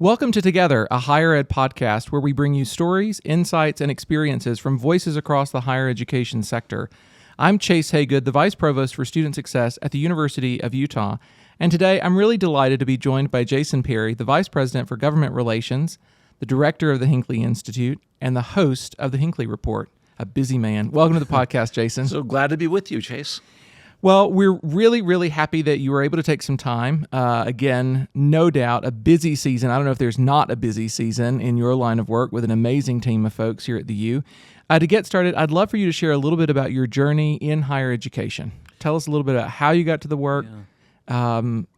Welcome to Together, a higher ed podcast where we bring you stories, insights, and experiences from voices across the higher education sector. I'm Chase Haygood, the Vice Provost for Student Success at the University of Utah. And today I'm really delighted to be joined by Jason Perry, the Vice President for Government Relations, the Director of the Hinckley Institute, and the host of the Hinkley Report. A busy man. Welcome to the podcast, Jason. So glad to be with you, Chase. Well, we're really happy that you were able to take some time. Again, no doubt a busy season. I don't know if there's not a busy season in your line of work with an amazing team of folks here at the U. To get started, I'd love for you to share a little bit about your journey in higher education. Tell us a little bit about how you got to the work.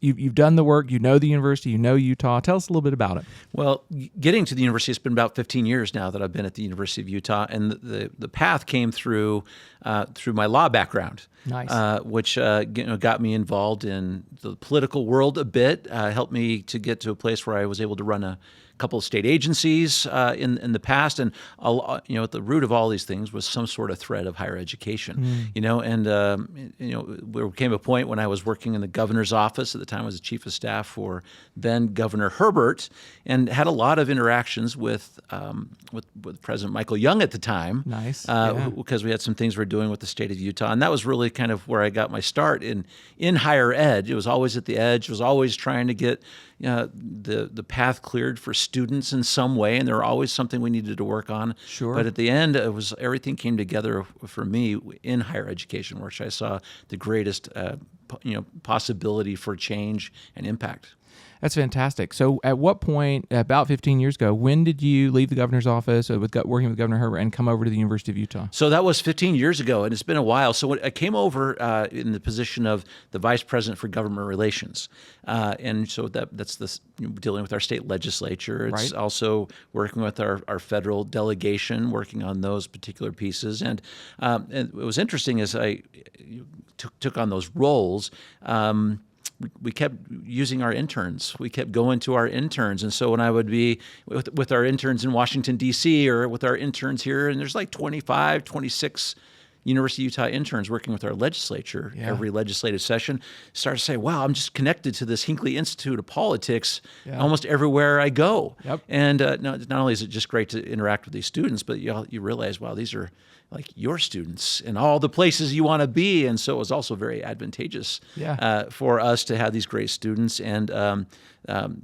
You've done the work, you know the university, you know Utah. Tell us a little bit about it. Well, getting to the university, it's been about 15 years now that I've been at the University of Utah, and the path came through my law background. Nice. Which got me involved in the political world a bit, helped me to get to a place where I was able to run a couple of state agencies in the past, and at the root of all these things was some sort of thread of higher education. There came a point when I was working in the governor's office at the time. I was the chief of staff for then Governor Herbert, and had a lot of interactions with President Michael Young at the time. Nice, because we had some things we were doing with the state of Utah, and that was really kind of where I got my start in higher ed. It was always at the edge. It was always trying to get the path cleared for students in some way, and there were always something we needed to work on. Sure. But at the end, everything came together for me in higher education, which I saw the greatest possibility for change and impact. That's fantastic. So at what point, about 15 years ago, when did you leave the governor's office working with Governor Herbert and come over to the University of Utah? So that was 15 years ago, and it's been a while. So I came over in the position of the Vice President for Government Relations. And so that's dealing with our state legislature. It's also working with our federal delegation, working on those particular pieces. And it was interesting as I took on those roles, we kept using our interns. We kept going to our interns. And so when I would be with our interns in Washington, D.C., or with our interns here, and there's like 25, 26 University of Utah interns working with our legislature every legislative session, start to say, wow, I'm just connected to this Hinckley Institute of Politics almost everywhere I go. Yep. And not only is it just great to interact with these students, but you realize, wow, these are like your students in all the places you want to be. And so it was also very advantageous for us to have these great students. And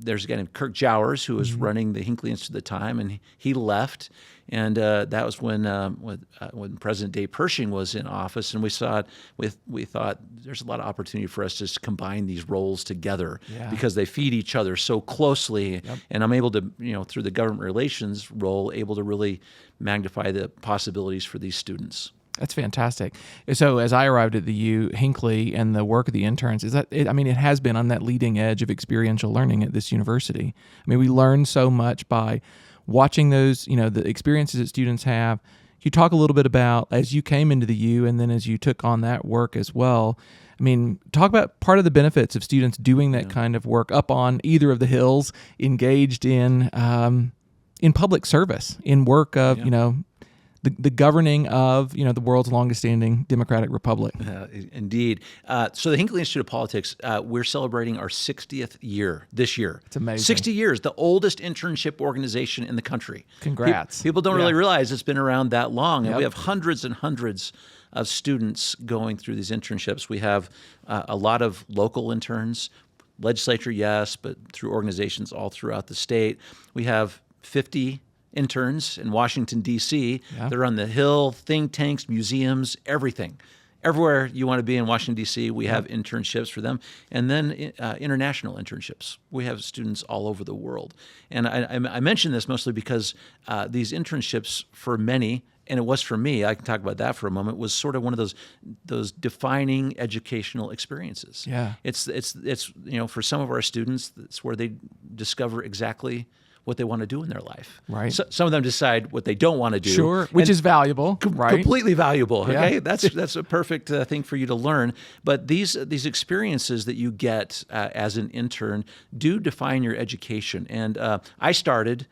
there's a guy named Kirk Jowers who was running the Hinckley Institute at the time, and he left. And that was when President Dave Pershing was in office, and we thought there's a lot of opportunity for us to just combine these roles together because they feed each other so closely. Yep. And I'm able to, through the government relations role, able to really magnify the possibilities for these students. That's fantastic. So as I arrived at the U, Hinkley and the work of the interns, it has been on that leading edge of experiential learning at this university. I mean, we learn so much by watching those, the experiences that students have. You talk a little bit about as you came into the U and then as you took on that work as well. I mean, talk about part of the benefits of students doing that kind of work up on either of the hills, engaged in public service, in work of, the governing of, the world's longest-standing democratic republic. Indeed. So the Hinckley Institute of Politics, we're celebrating our 60th year this year. It's amazing. 60 years, the oldest internship organization in the country. Congrats. People don't really realize it's been around that long. And we have hundreds and hundreds of students going through these internships. We have a lot of local interns, legislature, yes, but through organizations all throughout the state. We have 50 interns in Washington, D.C. They're on the Hill, think tanks, museums, everything. Everywhere you want to be in Washington, D.C., we have internships for them. And then international internships. We have students all over the world. And I mention this mostly because these internships for many, and it was for me, I can talk about that for a moment, was sort of one of those defining educational experiences. Yeah. It's for some of our students, it's where they discover exactly what they want to do in their life. Right. So, some of them decide what they don't want to do. Sure, which is valuable, right? Completely valuable, okay? Yeah. That's a perfect thing for you to learn. But these experiences that you get as an intern do define your education. And I started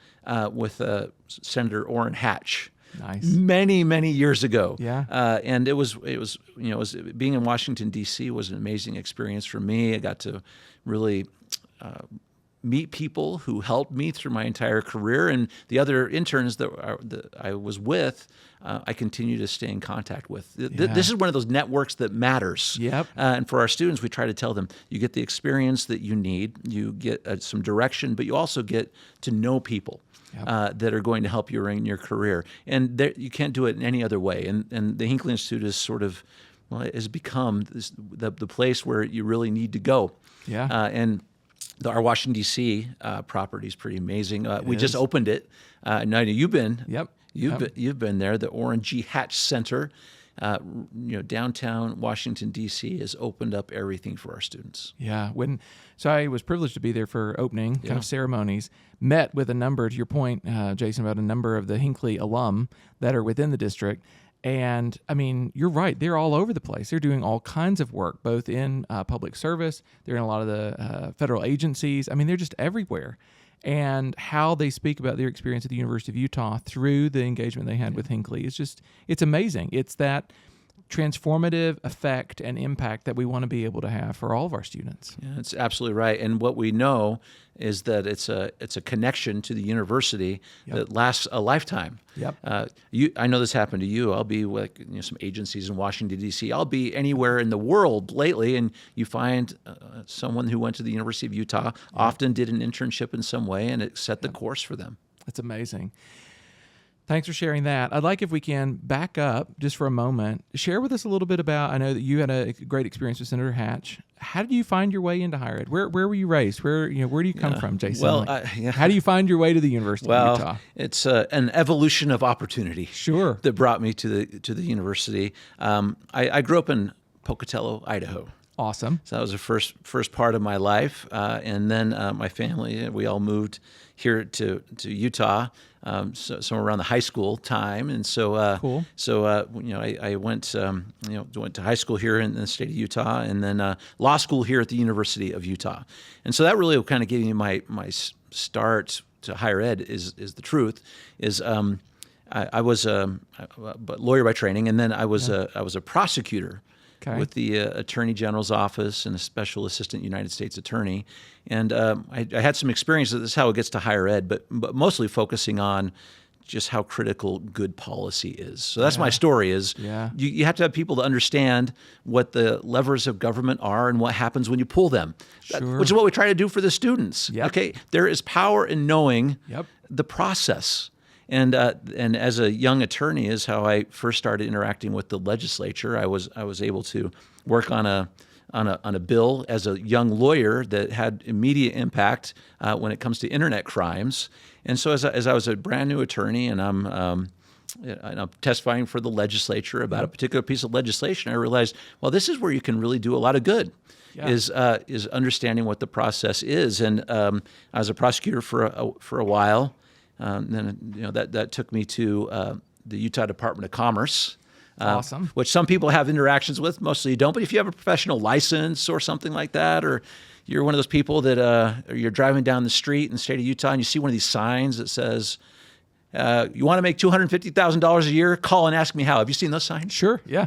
with Senator Orrin Hatch. Nice. Many years ago. Yeah. And it was being in Washington, D.C. was an amazing experience for me. I got to really meet people who helped me through my entire career, and the other interns that I was with, I continue to stay in contact with. This is one of those networks that matters. Yep. And for our students, we try to tell them, you get the experience that you need, you get some direction, but you also get to know people. That are going to help you in your career, and you can't do it in any other way. And the Hinckley Institute is sort of, well, it has become the place where you really need to go. Yeah. And our Washington D.C. property is pretty amazing. We just opened it. Now you've been. Yep. You've been there. The Orrin G. Hatch Center, downtown Washington D.C. has opened up everything for our students. Yeah. So I was privileged to be there for opening kind of ceremonies. Met with a number, to your point, Jason, about a number of the Hinckley alum that are within the district. And I mean, you're right. They're all over the place. They're doing all kinds of work, both in public service. They're in a lot of the federal agencies. I mean, they're just everywhere. And how they speak about their experience at the University of Utah through the engagement they had with Hinckley is it's amazing. It's that transformative effect and impact that we want to be able to have for all of our students. Yeah, that's absolutely right. And what we know is that it's a connection to the university that lasts a lifetime. Yep. I know this happened to you. I'll be with some agencies in Washington, D.C. I'll be anywhere in the world lately, and you find someone who went to the University of Utah, often did an internship in some way, and it set the course for them. That's amazing. Thanks for sharing that. I'd like if we can back up just for a moment, share with us a little bit about, I know that you had a great experience with Senator Hatch. How did you find your way into higher ed? Where were you raised? Where do you come from, Jason? Well, how do you find your way to the University of Utah? It's an evolution of opportunity. Sure. That brought me to the university. I grew up in Pocatello, Idaho. Awesome. So that was the first part of my life, and then my family, we all moved here to Utah, somewhere around the high school time, and so cool. So I went to high school here in the state of Utah, and then law school here at the University of Utah, and so that really kind of gave me my start to higher ed. Is the truth is. I was a lawyer by training, and then I was a prosecutor. Okay. With the Attorney General's office and a special assistant United States attorney. And I had some experience. This is how it gets to higher ed, but mostly focusing on just how critical good policy is. So that's my story is you have to have people to understand what the levers of government are and what happens when you pull them, which is what we try to do for the students. Yep. Okay, there is power in knowing the process. And as a young attorney is how I first started interacting with the legislature. I was able to work on a bill as a young lawyer that had immediate impact when it comes to internet crimes. And so as I was a brand new attorney and I'm testifying for the legislature about a particular piece of legislation, I realized, well, this is where you can really do a lot of good. Is understanding what the process is. And I was a prosecutor for a while. Then that took me to the Utah Department of Commerce. Awesome. Which some people have interactions with, mostly you don't. But if you have a professional license or something like that, or you're one of those people that you're driving down the street in the state of Utah and you see one of these signs that says, you want to make $250,000 a year? Call and ask me how. Have you seen those signs? Sure. Yeah.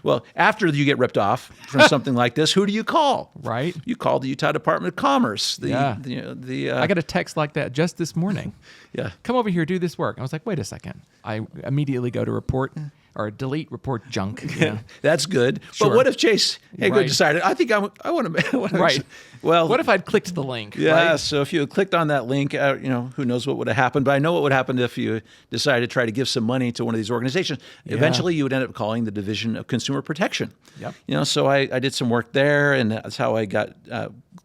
Well, after you get ripped off from something like this, who do you call? Right. You call the Utah Department of Commerce. I got a text like that just this morning. Come over here, do this work. I was like, wait a second. I immediately go to report or delete report junk. That's good. Sure. But what if Chase decided, I think I want to. Right. Well, what if I'd clicked the link? Yeah. Right? So if you had clicked on that link, who knows what would have happened? But I know what would happen if you decided to try to give some money to one of these organizations. Eventually, you would end up calling the Division of Consumer Protection. Yep. So I did some work there, and that's how I got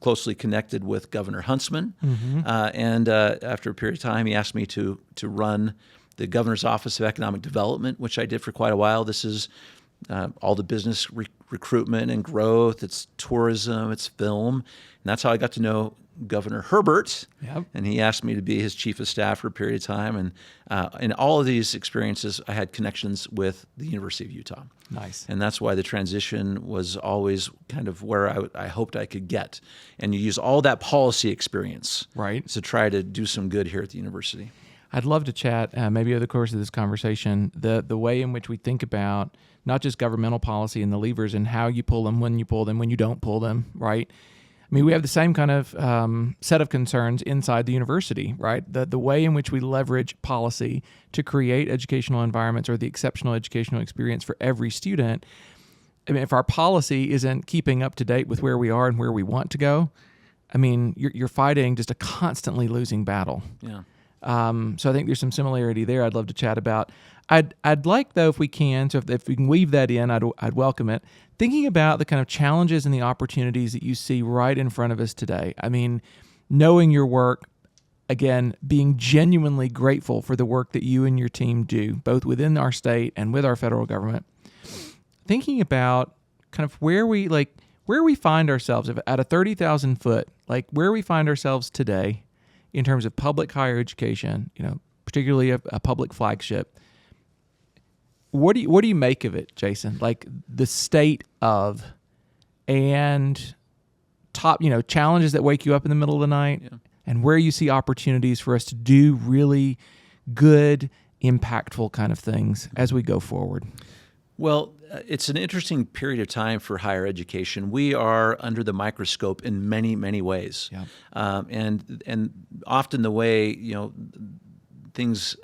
closely connected with Governor Huntsman. Mm-hmm. And after a period of time, he asked me to run the Governor's Office of Economic Development, which I did for quite a while. This is all the business recruitment and growth. It's tourism. It's film. And that's how I got to know Governor Herbert. Yep. And he asked me to be his chief of staff for a period of time. And in all of these experiences, I had connections with the University of Utah. Nice. And that's why the transition was always kind of where I hoped I could get. And you use all that policy experience to try to do some good here at the university. I'd love to chat, maybe over the course of this conversation, the way in which we think about not just governmental policy and the levers and how you pull them, when you don't pull them, right? I I mean, we have the same kind of set of concerns inside the university, right? The way in which we leverage policy to create educational environments or the exceptional educational experience for every student. I mean, if our policy isn't keeping up to date with where we are and where we want to go, I mean, you're fighting just a constantly losing battle. Yeah. So I think there's some similarity there I'd love to chat about. I'd like, though, if we can, so if we can weave that in, I'd welcome it. Thinking about the kind of challenges and the opportunities that you see right in front of us today. I mean, knowing your work, again, being genuinely grateful for the work that you and your team do, both within our state and with our federal government. Thinking about kind of where we find ourselves at a 30,000 foot, like where we find ourselves today in terms of public higher education, particularly a public flagship. What do you make of it, Jason? Like the state of and top, challenges that wake you up in the middle of the night, and where you see opportunities for us to do really good, impactful kind of things as we go forward. Well, it's an interesting period of time for higher education. We are under the microscope in many, many ways, and often the way things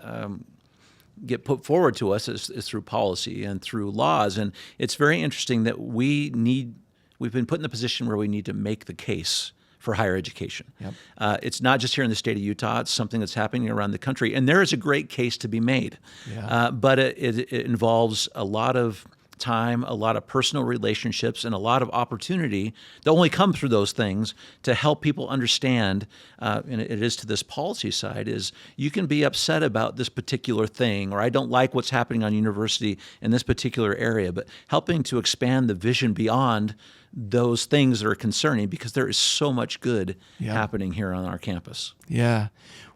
get put forward to us is through policy and through laws. And it's very interesting that we've been put in the position where we need to make the case for higher education. Yep. It's not just here in the state of Utah. It's something that's happening around the country. And there is a great case to be made. But it involves a lot of time, a lot of personal relationships, and a lot of opportunity that only come through those things to help people understand, and it is to this policy side, is you can be upset about this particular thing, or I don't like what's happening on university in this particular area, but helping to expand the vision beyond those things that are concerning, because there is so much good happening here on our campus. Yeah.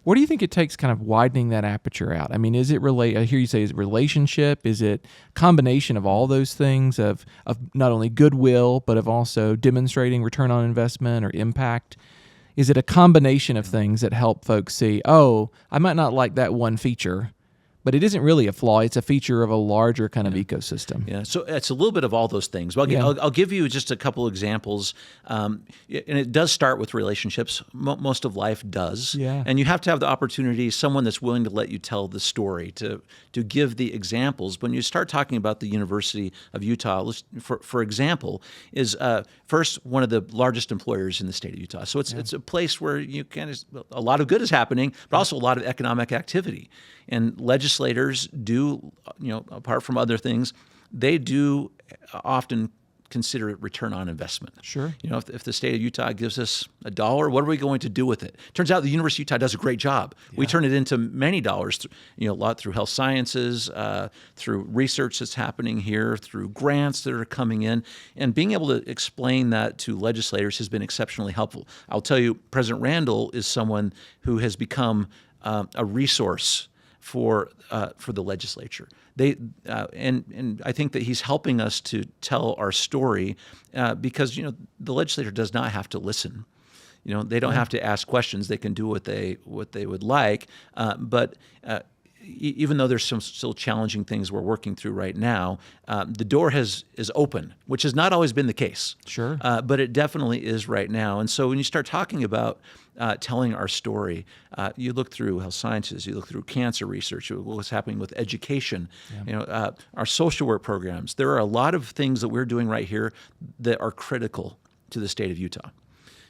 What do you think it takes kind of widening that aperture out? I mean, is it I hear you say, is it relationship? Is it a combination of all those things of not only goodwill, but of also demonstrating return on investment or impact? Is it a combination of things that help folks see, oh, I might not like that one feature, but it isn't really a flaw. It's a feature of a larger kind of ecosystem. Yeah, so it's a little bit of all those things. Well, I'll give you just a couple examples. And it does start with relationships. Most of life does. Yeah. And you have to have the opportunity, someone that's willing to let you tell the story, to give the examples. When you start talking about the University of Utah, for example, is first one of the largest employers in the state of Utah. So it's a place where a lot of good is happening, but also a lot of economic activity. And legislators do, apart from other things, they do often consider it return on investment. Sure. If the state of Utah gives us $1, what are we going to do with it? Turns out the University of Utah does a great job. Yeah. We turn it into many dollars, a lot through health sciences, through research that's happening here, through grants that are coming in. And being able to explain that to legislators has been exceptionally helpful. I'll tell you, President Randall is someone who has become a resource for the legislature. And I think that he's helping us to tell our story because the legislature does not have to listen. They don't have to ask questions. They can do what they would like. But even though there's some still challenging things we're working through right now, the door is open, which has not always been the case. Sure. But it definitely is right now. And so when you start talking about telling our story, you look through health sciences, you look through cancer research, what's happening with education, our social work programs. There are a lot of things that we're doing right here that are critical to the state of Utah.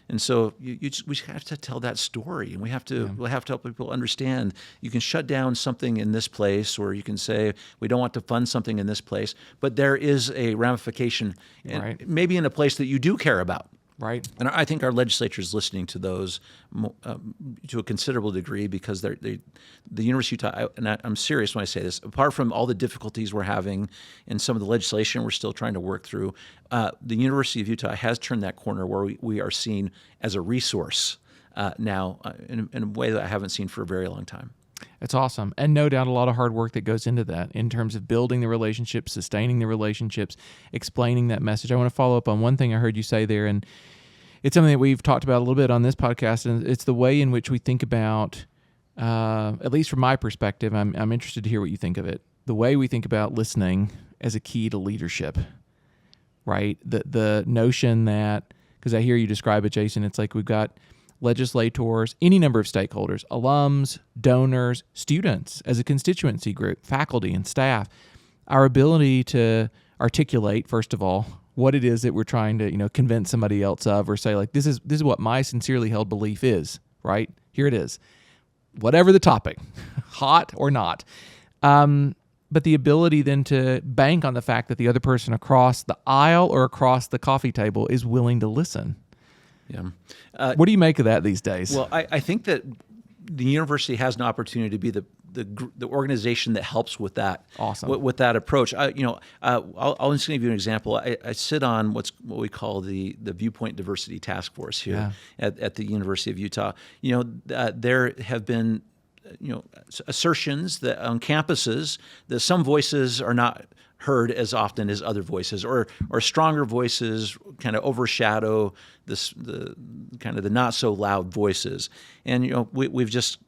And so we have to tell that story, and we have to help people understand. You can shut down something in this place, or you can say we don't want to fund something in this place, but there is a ramification, maybe in a place that you do care about. Right. And I think our legislature is listening to those to a considerable degree, because the University of Utah, and I'm serious when I say this, apart from all the difficulties we're having and some of the legislation we're still trying to work through, the University of Utah has turned that corner where we are seen as a resource now in a way that I haven't seen for a very long time. It's awesome. And no doubt a lot of hard work that goes into that in terms of building the relationships, sustaining the relationships, explaining that message. I want to follow up on one thing I heard you say there, and it's something that we've talked about a little bit on this podcast, and it's the way in which we think about, at least from my perspective, I'm interested to hear what you think of it, the way we think about listening as a key to leadership, right? The notion that because I hear you describe it, Jason. It's like we've got legislators, any number of stakeholders, alums, donors, students as a constituency group, faculty and staff. Our ability to articulate, first of all, what it is that we're trying to, convince somebody else of, or say like, this is what my sincerely held belief is, right? Here it is. Whatever the topic, hot or not. But the ability then to bank on the fact that the other person across the aisle or across the coffee table is willing to listen. Yeah. What do you make of that these days? Well, I think that the university has an opportunity to be the organization that helps with that. Awesome. With that approach. I'll just give you an example. I sit on what we call the Viewpoint Diversity Task Force here at the University of Utah. There have been assertions that on campuses that some voices are not heard as often as other voices, or stronger voices kind of overshadow the not so loud voices. And we've just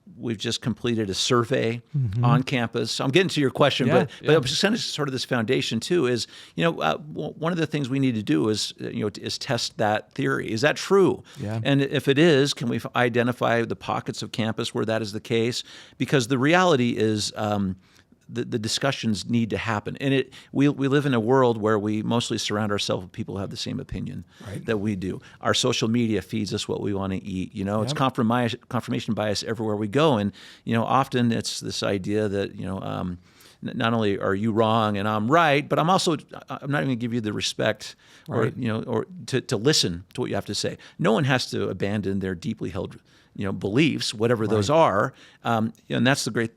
completed a survey on campus. So I'm getting to your question, but I'm just kind of sort of this foundation too. Is one of the things we need to do is test that theory. Is that true? Yeah. And if it is, can we identify the pockets of campus where that is the case? Because the reality is. The discussions need to happen, and we live in a world where we mostly surround ourselves with people who have the same opinion that we do. Our social media feeds us what we want to eat. It's confirmation bias everywhere we go, and often it's this idea that not only are you wrong and I'm right, but I'm not even going to give you the respect or to listen to what you have to say. No one has to abandon their deeply held beliefs, whatever those are. And that's the great,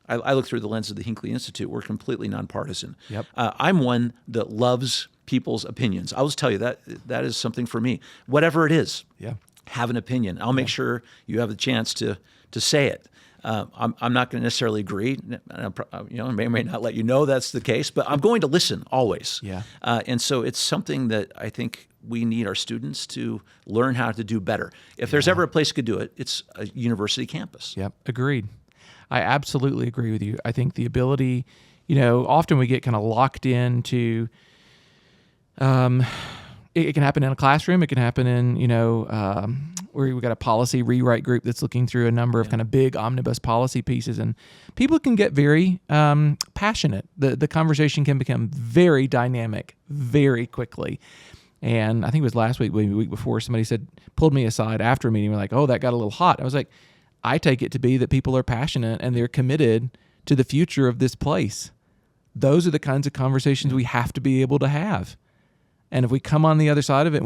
I look through the lens of the Hinckley Institute. We're completely nonpartisan. Yep. I'm one that loves people's opinions. I'll just tell you that is something for me. Whatever it is, have an opinion. I'll make sure you have the chance to say it. I'm not going to necessarily agree. I may not let you know that's the case, but I'm going to listen always. Yeah. And so it's something that I think we need our students to learn how to do better. If there's ever a place to do it, it's a university campus. Yep, agreed. I absolutely agree with you. I think the ability, often we get kind of locked into, it can happen in a classroom. It can happen in, where we've got a policy rewrite group that's looking through a number of kind of big omnibus policy pieces, and people can get very passionate. The conversation can become very dynamic very quickly. And I think it was last week, maybe the week before, somebody pulled me aside after a meeting. We're like, oh, that got a little hot. I was like, I take it to be that people are passionate and they're committed to the future of this place. Those are the kinds of conversations we have to be able to have. And if we come on the other side of it,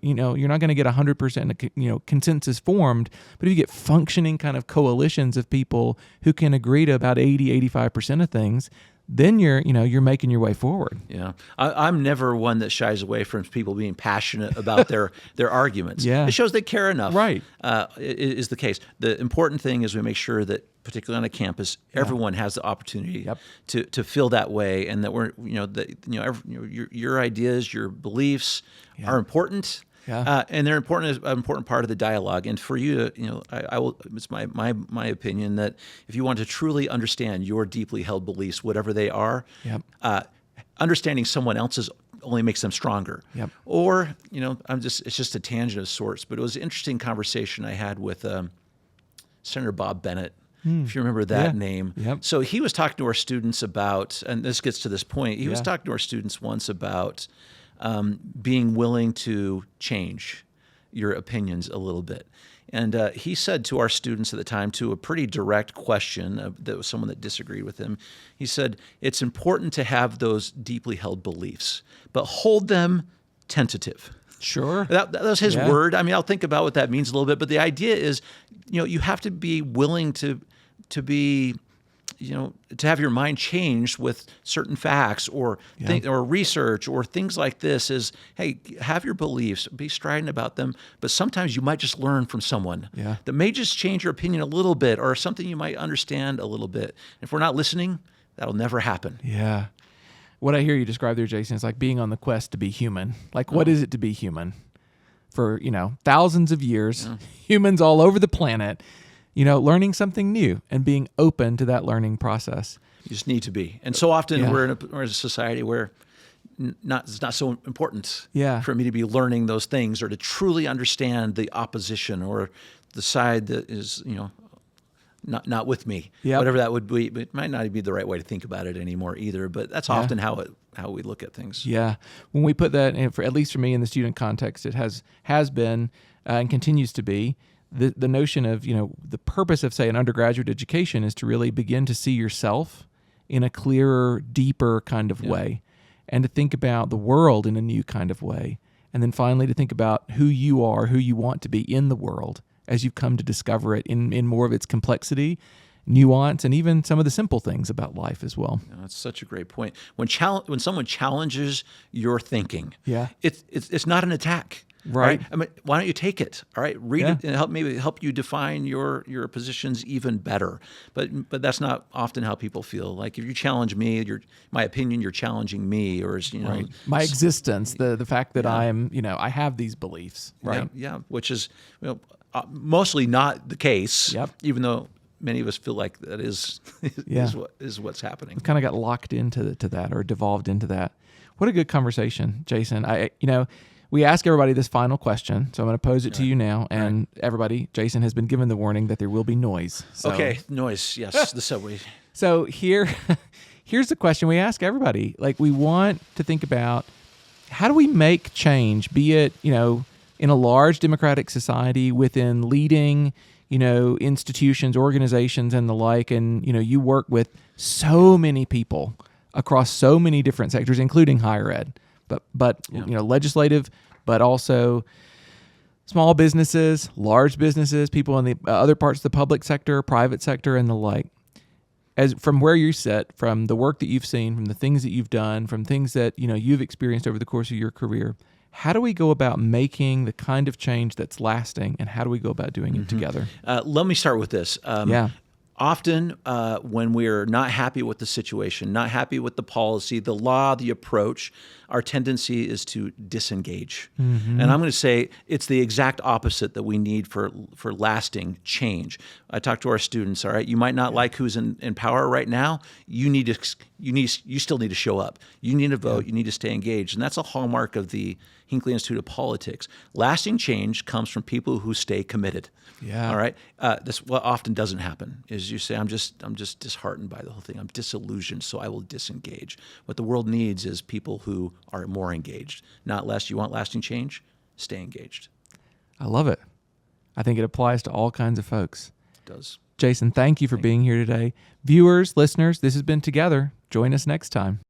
you're not going to get 100% consensus formed, but if you get functioning kind of coalitions of people who can agree to about 80-85% of things, then you're making your way forward. Yeah, I'm never one that shies away from people being passionate about their arguments. Yeah. It shows they care enough. Right, is the case. The important thing is we make sure that, particularly on a campus, everyone has the opportunity to feel that way, and that your ideas, your beliefs are important. Yeah. And they're an important part of the dialogue. And for you to, I will. It's my opinion that if you want to truly understand your deeply held beliefs, whatever they are, understanding someone else's only makes them stronger. Yep. Or it's just a tangent of sorts. But it was an interesting conversation I had with Senator Bob Bennett. If you remember that name. Yep. So he was talking to our students about, and this gets to this point. He was talking to our students once about being willing to change your opinions a little bit. And he said to our students at the time, to a pretty direct question that was someone that disagreed with him, he said, it's important to have those deeply held beliefs, but hold them tentative. Sure. That was his word. I mean, I'll think about what that means a little bit, but the idea is, you have to be willing to be, to have your mind changed with certain facts or research or things like this. Is, hey, have your beliefs, be strident about them, but sometimes you might just learn from someone that may just change your opinion a little bit, or something you might understand a little bit. If we're not listening, that'll never happen. Yeah. What I hear you describe there, Jason, is like being on the quest to be human. Like, what is it to be human? For, thousands of years, humans all over the planet, learning something new and being open to that learning process. You just need to be. And so often we're in a society where it's not so important Yeah. for me to be learning those things or to truly understand the opposition or the side that is, not with me. Yep. Whatever that would be. It might not be the right way to think about it anymore either, but that's often how we look at things. Yeah. When we put that in, at least for me in the student context, it has been and continues to be the notion of, the purpose of, say, an undergraduate education is to really begin to see yourself in a clearer, deeper kind of way, and to think about the world in a new kind of way. And then finally to think about who you are, who you want to be in the world as you've come to discover it in more of its complexity, nuance, and even some of the simple things about life as well. That's such a great point. When someone challenges your thinking, it's not an attack. Right. I mean, why don't you take it? All right, read it and maybe help you define your positions even better. But that's not often how people feel. Like if you challenge me, my opinion, you're challenging me, or my existence, the fact that I am, I have these beliefs, right? Yeah, which is mostly not the case. Yep. Even though many of us feel like that is what's happening. We kind of got locked into that or devolved into that. What a good conversation, Jason. We ask everybody this final question, so I'm going to pose it to you now. And everybody, Jason has been given the warning that there will be noise. So. Okay, noise. Yes, the subway. So here's the question we ask everybody. Like, we want to think about how do we make change, be it, in a large democratic society, within leading, institutions, organizations, and the like. And, you work with so many people across so many different sectors, including higher ed. But legislative, but also small businesses, large businesses, people in the other parts of the public sector, private sector, and the like. As from where you sit, from the work that you've seen, from the things that you've done, from things that you've experienced over the course of your career, how do we go about making the kind of change that's lasting, and how do we go about doing it together? Let me start with this. Often when we're not happy with the situation, not happy with the policy, the law, the approach, our tendency is to disengage. And I'm going to say it's the exact opposite that we need for lasting change. I talk to our students, all right, you might not like who's in power right now. You still need to show up. You need to vote. You need to stay engaged. And that's a hallmark of the Hinckley Institute of Politics. Lasting change comes from people who stay committed. Yeah. All right. This what often doesn't happen is you say, I'm just disheartened by the whole thing. I'm disillusioned, so I will disengage. What the world needs is people who are more engaged, not less. You want lasting change? Stay engaged. I love it. I think it applies to all kinds of folks. It does. Jason, thank you for being here today. Viewers, listeners, this has been Together. Join us next time.